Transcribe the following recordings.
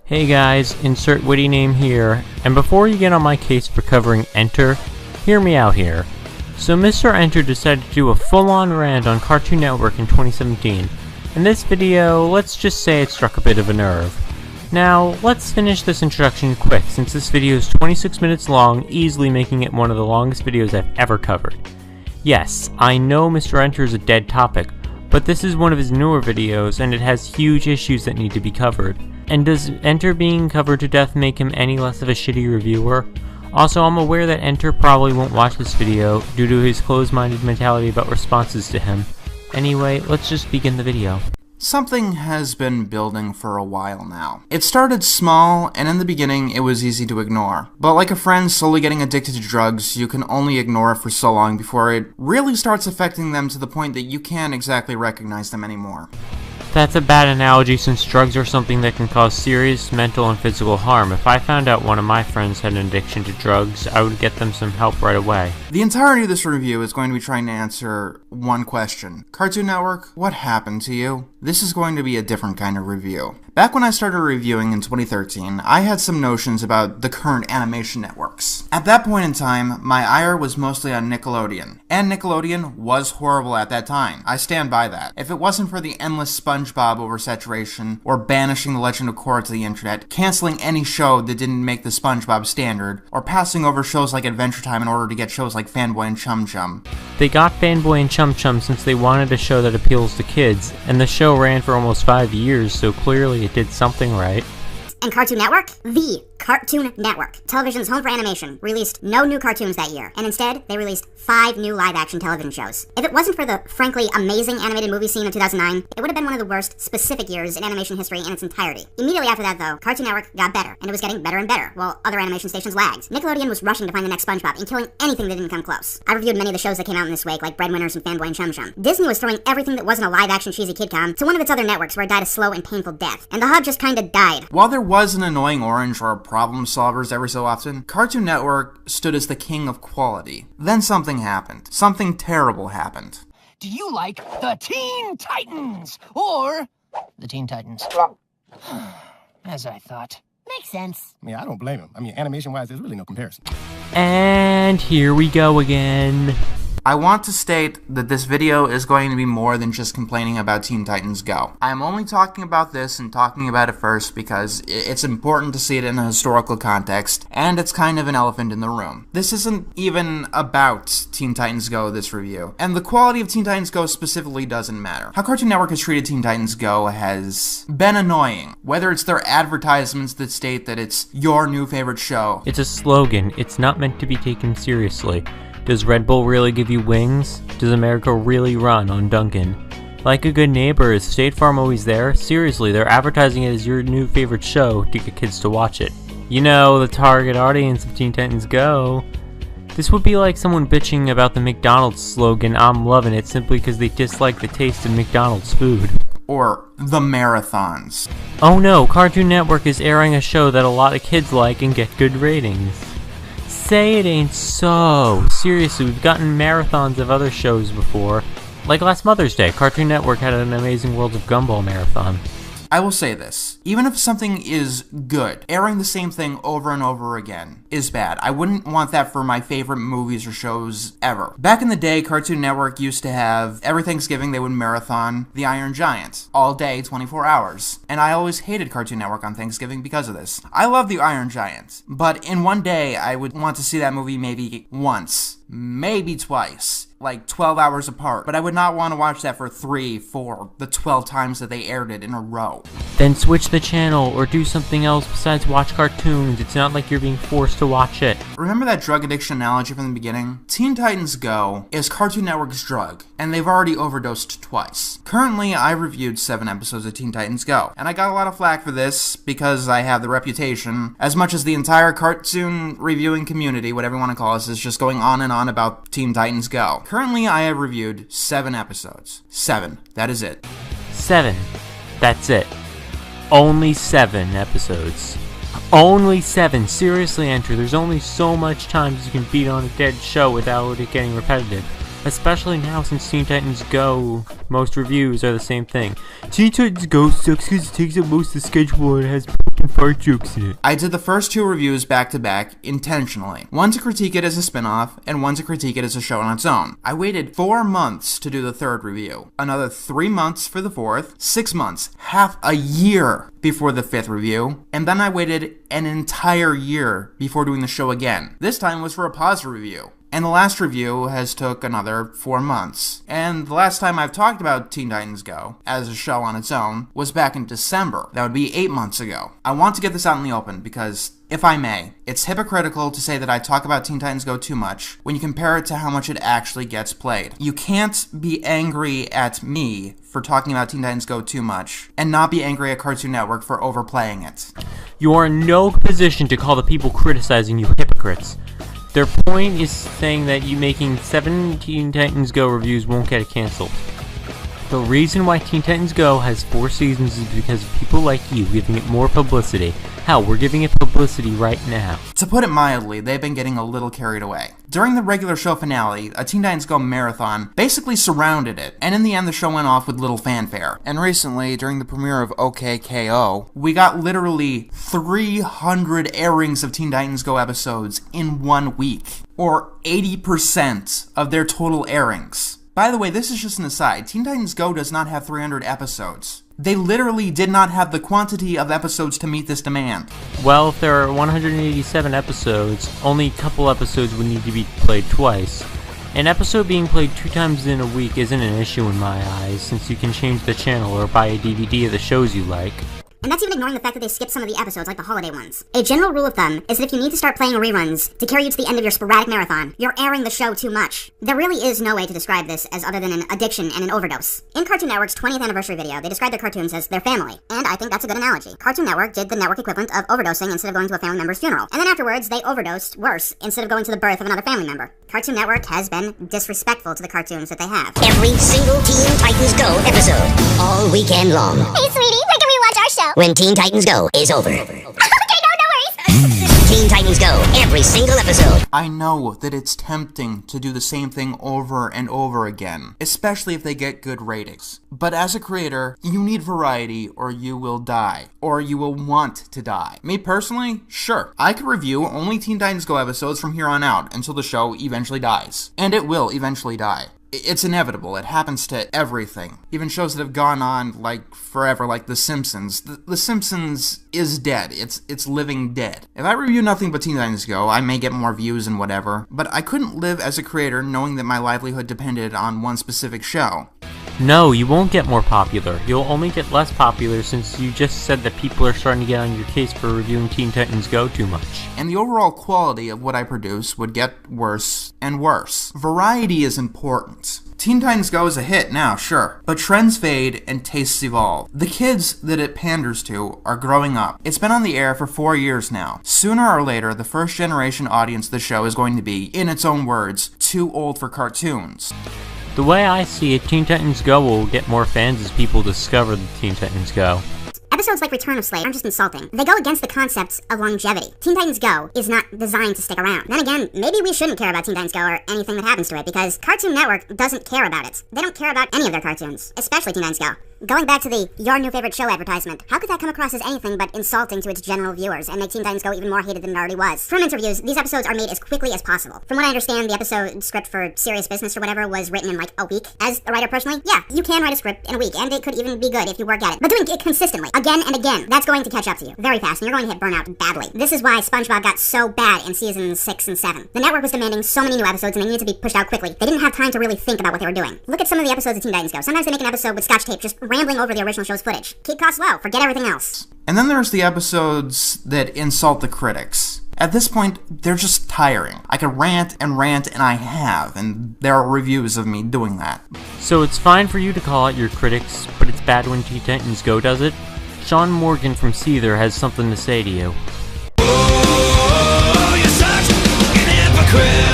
Hey guys, insert witty name here, and before you get on my case for covering Enter, hear me out here. So Mr. Enter decided to do a full-on rant on Cartoon Network in 2017. In this video, let's just say it struck a bit of a nerve. Now, let's finish this introduction quick since this video is 26 minutes long, easily making it one of the longest videos I've ever covered. Yes, I know Mr. Enter is a dead topic, but this is one of his newer videos and it has huge issues that need to be covered. And does Enter being covered to death make him any less of a shitty reviewer? Also, I'm aware that Enter probably won't watch this video due to his closed-minded mentality about responses to him. Anyway, let's just begin the video. Something has been building for a while now. It started small, and in the beginning, it was easy to ignore. But like a friend slowly getting addicted to drugs, you can only ignore it for so long before it really starts affecting them to the point that you can't exactly recognize them anymore. That's a bad analogy since drugs are something that can cause serious mental and physical harm. If I found out one of my friends had an addiction to drugs, I would get them some help right away. The entirety of this review is going to be trying to answer one question. Cartoon Network, what happened to you? This is going to be a different kind of review. Back when I started reviewing in 2013, I had some notions about the current animation networks. At that point in time, my ire was mostly on Nickelodeon. And Nickelodeon was horrible at that time. I stand by that. If it wasn't for the endless SpongeBob oversaturation, or banishing The Legend of Korra to the internet, canceling any show that didn't make the SpongeBob standard, or passing over shows like Adventure Time in order to get shows like Fanboy and Chum Chum. They got Fanboy and Chum Chum since they wanted a show that appeals to kids, and the show ran for almost 5 years, so clearly it did something right. And Cartoon Network? The Cartoon Network, television's home for animation, released no new cartoons that year, and instead, they released 5 new live-action television shows. If it wasn't for the, frankly, amazing animated movie scene of 2009, it would have been one of the worst specific years in animation history in its entirety. Immediately after that, though, Cartoon Network got better, and it was getting better and better, while other animation stations lagged. Nickelodeon was rushing to find the next SpongeBob and killing anything that didn't come close. I reviewed many of the shows that came out in this wake, like Breadwinners and Fanboy and Chum Chum. Disney was throwing everything that wasn't a live-action cheesy kidcom to one of its other networks where it died a slow and painful death, and the hub just kinda died. While there was an annoying orange or problem solvers every so often, Cartoon Network stood as the king of quality. Then something happened. Something terrible happened. Do you like the Teen Titans or the Teen Titans? As I thought. Makes sense. Yeah, I don't blame him. I mean, animation-wise, there's really no comparison. And here we go again. I want to state that this video is going to be more than just complaining about Teen Titans Go. I'm only talking about this and talking about it first because it's important to see it in a historical context, and it's kind of an elephant in the room. This isn't even about Teen Titans Go, this review, and the quality of Teen Titans Go specifically doesn't matter. How Cartoon Network has treated Teen Titans Go has been annoying, whether it's their advertisements that state that it's your new favorite show. It's a slogan, it's not meant to be taken seriously. Does Red Bull really give you wings? Does America really run on Dunkin'? Like a good neighbor, is State Farm always there? Seriously, they're advertising it as your new favorite show to get kids to watch it. You know, the target audience of Teen Titans Go. This would be like someone bitching about the McDonald's slogan, "I'm loving it," simply because they dislike the taste of McDonald's food. Or the marathons. Oh no, Cartoon Network is airing a show that a lot of kids like and get good ratings. Say it ain't so. Seriously, we've gotten marathons of other shows before. Like last Mother's Day, Cartoon Network had an Amazing World of Gumball marathon. I will say this, even if something is good, airing the same thing over and over again is bad. I wouldn't want that for my favorite movies or shows ever. Back in the day, Cartoon Network used to have, every Thanksgiving they would marathon The Iron Giant, all day, 24 hours. And I always hated Cartoon Network on Thanksgiving because of this. I love The Iron Giant, but in one day I would want to see that movie maybe once, maybe twice. Like 12 hours apart, but I would not want to watch that for 3, 4, the 12 times that they aired it in a row. Then switch the channel or do something else besides watch cartoons. It's not like you're being forced to watch it. Remember that drug addiction analogy from the beginning? Teen Titans Go is Cartoon Network's drug, and they've already overdosed twice. Currently, I reviewed 7 episodes of Teen Titans Go, and I got a lot of flack for this because I have the reputation, as much as the entire cartoon reviewing community, whatever you want to call us, is just going on and on about Teen Titans Go. Currently, I have reviewed 7 episodes. 7. That is it. 7. That's it. Only 7 episodes. Only 7. Seriously, Enter. There's only so much time as you can beat on a dead show without it getting repetitive. Especially now since Teen Titans Go, most reviews are the same thing. Teen Titans Go sucks because it takes up most of the schedule and has can fart jokes in it. I did the first 2 reviews back to back intentionally. One to critique it as a spin-off, and one to critique it as a show on its own. I waited 4 months to do the 3rd review, another 3 months for the 4th, 6 months, half a year before the 5th review, and then I waited an entire year before doing the show again. This time was for a positive review. And the last review has took another 4 months. And the last time I've talked about Teen Titans Go, as a show on its own, was back in December. That would be 8 months ago. I want to get this out in the open because, if I may, it's hypocritical to say that I talk about Teen Titans Go too much when you compare it to how much it actually gets played. You can't be angry at me for talking about Teen Titans Go too much, and not be angry at Cartoon Network for overplaying it. You are in no position to call the people criticizing you hypocrites. Their point is saying that you making 7 Teen Titans Go reviews won't get it canceled. The reason why Teen Titans Go has 4 seasons is because of people like you giving it more publicity. Hell, we're giving it publicity right now. To put it mildly, they've been getting a little carried away. During the regular show finale, a Teen Titans Go marathon basically surrounded it, and in the end the show went off with little fanfare. And recently, during the premiere of OKKO, we got literally 300 airings of Teen Titans Go episodes in 1 week, or 80% of their total airings. By the way, this is just an aside, Teen Titans Go does not have 300 episodes. They literally did not have the quantity of episodes to meet this demand. Well, if there are 187 episodes, only a couple episodes would need to be played twice. An episode being played 2 times in a week isn't an issue in my eyes, since you can change the channel or buy a DVD of the shows you like. And that's even ignoring the fact that they skip some of the episodes, like the holiday ones. A general rule of thumb is that if you need to start playing reruns to carry you to the end of your sporadic marathon, you're airing the show too much. There really is no way to describe this as other than an addiction and an overdose. In Cartoon Network's 20th anniversary video, they described their cartoons as their family, and I think that's a good analogy. Cartoon Network did the network equivalent of overdosing instead of going to a family member's funeral. And then afterwards, they overdosed worse instead of going to the birth of another family member. Cartoon Network has been disrespectful to the cartoons that they have. Every single Teen Titans Go episode, all weekend long. Hey, sweetie, when can we watch our show? When Teen Titans Go is over. Okay, no worries. Teen Titans Go, every single episode. I know that it's tempting to do the same thing over and over again, especially if they get good ratings. But as a creator, you need variety or you will die. Or you will want to die. Me personally, sure, I could review only Teen Titans Go episodes from here on out until the show eventually dies. And it will eventually die. It's inevitable. It happens to everything. Even shows that have gone on, like, forever, like The Simpsons. The Simpsons is dead. It's living dead. If I review nothing but Teen Titans Go, I may get more views and whatever, but I couldn't live as a creator knowing that my livelihood depended on one specific show. No, you won't get more popular. You'll only get less popular since you just said that people are starting to get on your case for reviewing Teen Titans Go too much. And the overall quality of what I produce would get worse and worse. Variety is important. Teen Titans Go is a hit now, sure, but trends fade and tastes evolve. The kids that it panders to are growing up. It's been on the air for 4 years now. Sooner or later, the first generation audience of the show is going to be, in its own words, too old for cartoons. The way I see it, Teen Titans Go will get more fans as people discover the Teen Titans Go. Episodes like Return of Slave aren't just insulting. They go against the concepts of longevity. Teen Titans Go is not designed to stick around. Then again, maybe we shouldn't care about Teen Titans Go or anything that happens to it, because Cartoon Network doesn't care about it. They don't care about any of their cartoons, especially Teen Titans Go. Going back to the Your New Favorite Show advertisement, how could that come across as anything but insulting to its general viewers and make Teen Titans Go even more hated than it already was? From interviews, these episodes are made as quickly as possible. From what I understand, the episode script for Serious Business or whatever was written in like a week. As a writer personally, yeah, you can write a script in a week, and it could even be good if you work at it. But doing it consistently, again and again, that's going to catch up to you very fast, and you're going to hit burnout badly. This is why SpongeBob got so bad in seasons 6 and 7. The network was demanding so many new episodes, and they needed to be pushed out quickly. They didn't have time to really think about what they were doing. Look at some of the episodes of Teen Titans Go. Sometimes they make an episode with scotch tape just rambling over the original show's footage. Keep costs low, forget everything else. And then there's the episodes that insult the critics. At this point, they're just tiring. I could rant, and I have, and there are reviews of me doing that. So it's fine for you to call out your critics, but it's bad when Teen Titans Go does it? Sean Morgan from Seether has something to say to you.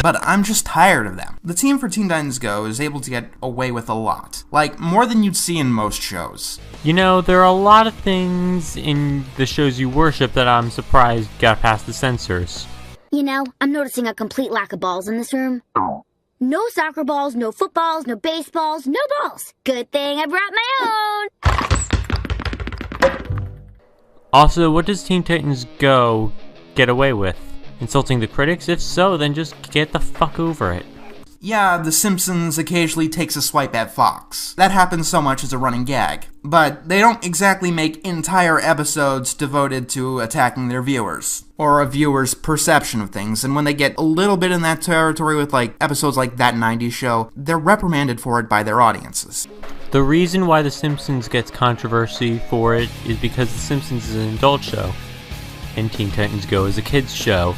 But I'm just tired of them. The team for Teen Titans Go is able to get away with a lot. Like, more than you'd see in most shows. You know, there are a lot of things in the shows you worship that I'm surprised got past the censors. You know, I'm noticing a complete lack of balls in this room. No soccer balls, no footballs, no baseballs, no balls. Good thing I brought my own. Also, what does Teen Titans Go get away with? Insulting the critics? If so, then just get the fuck over it. Yeah, The Simpsons occasionally takes a swipe at Fox. That happens so much as a running gag. But they don't exactly make entire episodes devoted to attacking their viewers, or a viewer's perception of things, and when they get a little bit in that territory with episodes like That 90s Show, they're reprimanded for it by their audiences. The reason why The Simpsons gets controversy for it is because The Simpsons is an adult show, and Teen Titans Go is a kids show,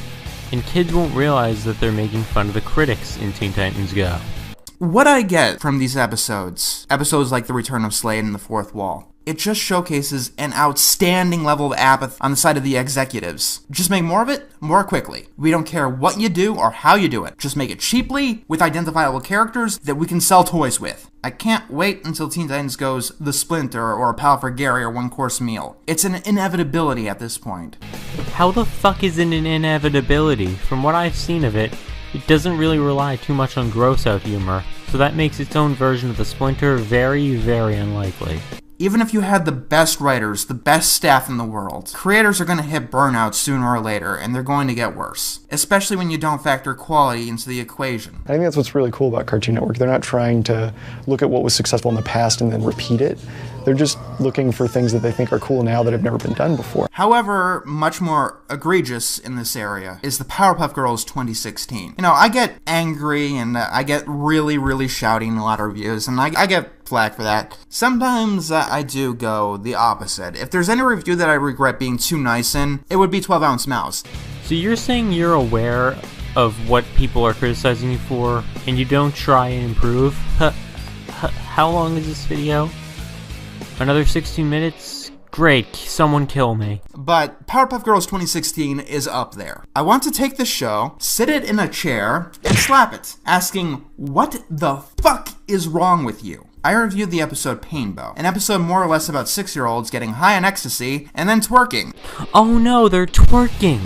and kids won't realize that they're making fun of the critics in Teen Titans Go. What I get from these episodes like The Return of Slade and The Fourth Wall, it just showcases an outstanding level of apathy on the side of the executives. Just make more of it, more quickly. We don't care what you do or how you do it. Just make it cheaply, with identifiable characters that we can sell toys with. I can't wait until Teen Titans goes The Splinter or A Pal for Gary or One Course Meal. It's an inevitability at this point. How the fuck is it an inevitability? From what I've seen of it, it doesn't really rely too much on gross-out humor, so that makes its own version of The Splinter very, very unlikely. Even if you had the best writers, the best staff in the world, creators are going to hit burnout sooner or later, and they're going to get worse. Especially when you don't factor quality into the equation. I think that's what's really cool about Cartoon Network. They're not trying to look at what was successful in the past and then repeat it. They're just looking for things that they think are cool now that have never been done before. However, much more egregious in this area is the Powerpuff Girls 2016. You know, I get angry and I get really, really shouty in a lot of reviews, and I get flack for that. Sometimes I do go the opposite. If there's any review that I regret being too nice in, it would be 12 Ounce Mouse. So you're saying you're aware of what people are criticizing you for, and you don't try and improve? How long is this video? Another 16 minutes? Great, someone kill me. But Powerpuff Girls 2016 is up there. I want to take the show, sit it in a chair, and slap it, asking, what the fuck is wrong with you? I reviewed the episode Painbow, an episode more or less about 6-year-olds getting high on ecstasy and then twerking. Oh no, they're twerking!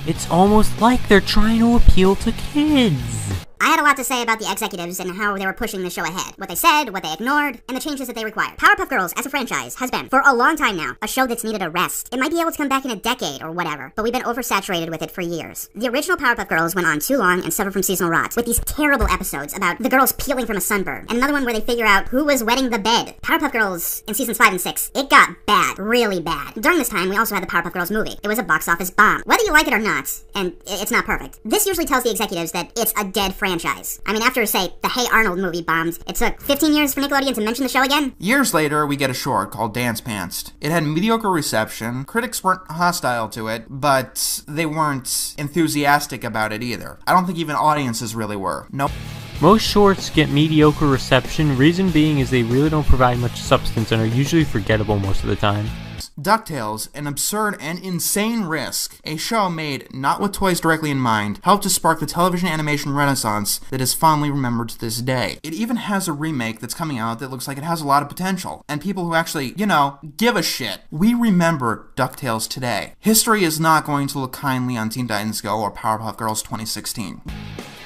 It's almost like they're trying to appeal to kids. I had a lot to say about the executives and how they were pushing the show ahead. What they said, what they ignored, and the changes that they required. Powerpuff Girls, as a franchise, has been, for a long time now, a show that's needed a rest. It might be able to come back in a decade or whatever, but we've been oversaturated with it for years. The original Powerpuff Girls went on too long and suffered from seasonal rot, with these terrible episodes about the girls peeling from a sunburn, and another one where they figure out who was wetting the bed. Powerpuff Girls, in seasons 5 and 6, it got bad, really bad. During this time, we also had the Powerpuff Girls movie. It was a box office bomb. Whether you like it or not, and it's not perfect, this usually tells the executives that it's a dead franchise. I mean, after, say, the Hey Arnold movie bombed, it took 15 years for Nickelodeon to mention the show again? Years later, we get a short called Dance Pantsed. It had mediocre reception, critics weren't hostile to it, but they weren't enthusiastic about it either. I don't think even audiences really were. Nope. Most shorts get mediocre reception, reason being is they really don't provide much substance and are usually forgettable most of the time. DuckTales, an absurd and insane risk, a show made not with toys directly in mind, helped to spark the television animation renaissance that is fondly remembered to this day. It even has a remake that's coming out that looks like it has a lot of potential, and people who actually, give a shit. We remember DuckTales today. History is not going to look kindly on Teen Titans Go or Powerpuff Girls 2016.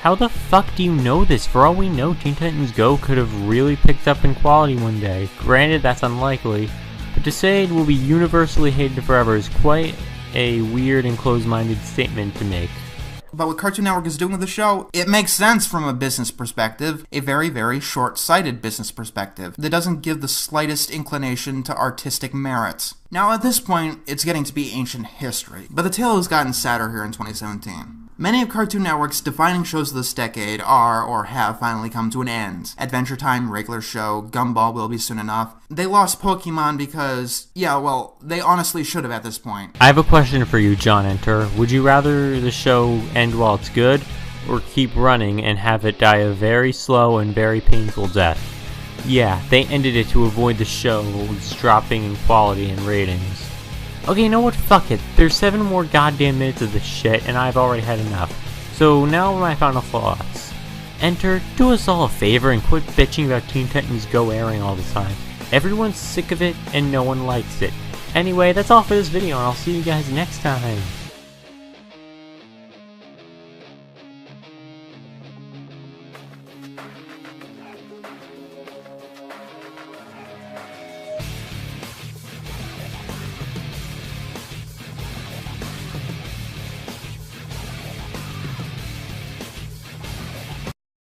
How the fuck do you know this? For all we know, Teen Titans Go could have really picked up in quality one day. Granted, that's unlikely. But to say it will be universally hated forever is quite a weird and closed-minded statement to make. But what Cartoon Network is doing with the show, it makes sense from a business perspective, a very, very short-sighted business perspective that doesn't give the slightest inclination to artistic merit. Now at this point, it's getting to be ancient history, but the tale has gotten sadder here in 2017. Many of Cartoon Network's defining shows of this decade are, or have finally come to an end. Adventure Time, Regular Show, Gumball will be soon enough. They lost Pokemon because, they honestly should have at this point. I have a question for you, John Enter. Would you rather the show end while it's good, or keep running and have it die a very slow and very painful death? Yeah, they ended it to avoid the show's dropping in quality and ratings. Okay, you know what? Fuck it. There's 7 more goddamn minutes of this shit, and I've already had enough. So now my final thoughts. Enter, do us all a favor and quit bitching about Teen Titans Go airing all the time. Everyone's sick of it, and no one likes it. Anyway, that's all for this video, and I'll see you guys next time.